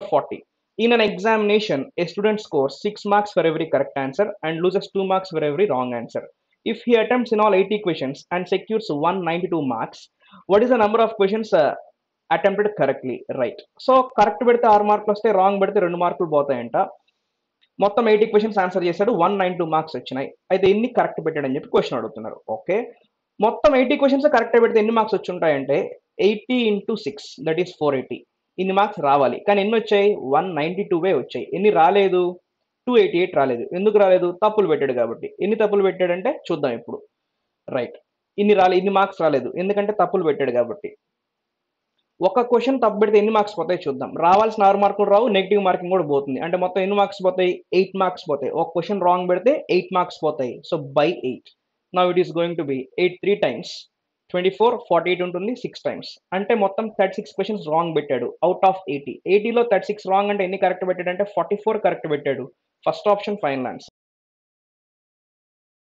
40. In an examination, a student scores 6 marks for every correct answer and loses 2 marks for every wrong answer. If he attempts in all 80 questions and secures 192 marks, what is the number of questions attempted correctly? Right. So correct పెడితే 6 మార్కులు వస్తాయి, wrong పెడితే 2 మార్కులు పోతాయంట. మొత్తం 80 questions answer చేశాడు, 192 marks వచ్చినాయి. అయితే ఎన్ని కరెక్ట్ పెట్టాడని చెప్పి క్వశ్చన్ అడుగుతున్నారు. ఓకే, మొత్తం 80 క్వశ్చన్స్ కరెక్ట్ పెడితే ఎన్ని మార్క్స్ వచ్చి ఉంటాయంటే 80 ఇంటూ 6 దట్ ఈస్ 480. ఇన్ని మార్క్స్ రావాలి, కానీ ఎన్ని వచ్చాయి? 192 వచ్చాయి. ఎన్ని రాలేదు? 288 రాలేదు. ఎందుకు రాలేదు? తప్పులు పెట్టాడు కాబట్టి. ఎన్ని తప్పులు పెట్టాడంటే చూద్దాం ఇప్పుడు. రైట్, ఇన్ని మార్క్స్ రాలేదు ఎందుకంటే తప్పులు పెట్టాడు కాబట్టి. ఒక క్వశ్చన్ తప్పు పెడితే ఎన్ని మార్క్స్ పోతాయి చూద్దాం. రావాల్సిన 6 మార్కులు రావు, నెగిటివ్ మార్కింగ్ కూడా పోతుంది. అంటే మొత్తం ఎన్ని మార్క్స్ పోతాయి? 8 మార్క్స్ పోతాయి. ఒక క్వశ్చన్ రాంగ్ పెడితే 8 మార్క్స్ పోతాయి. So by 8. Now it is going to be 8 3 times 24, 48 ఉంటుంది 6 టైమ్స్. అంటే మొత్తం 36 క్వశ్చన్స్ రాంగ్ పెట్టాడు అవుట్ ఆఫ్ 80. 80లో 36 రాంగ్ అంటే ఎన్ని కరెక్ట్ పెట్టాడు అంటే 44 కరెక్ట్ పెట్టాడు. First option final answer.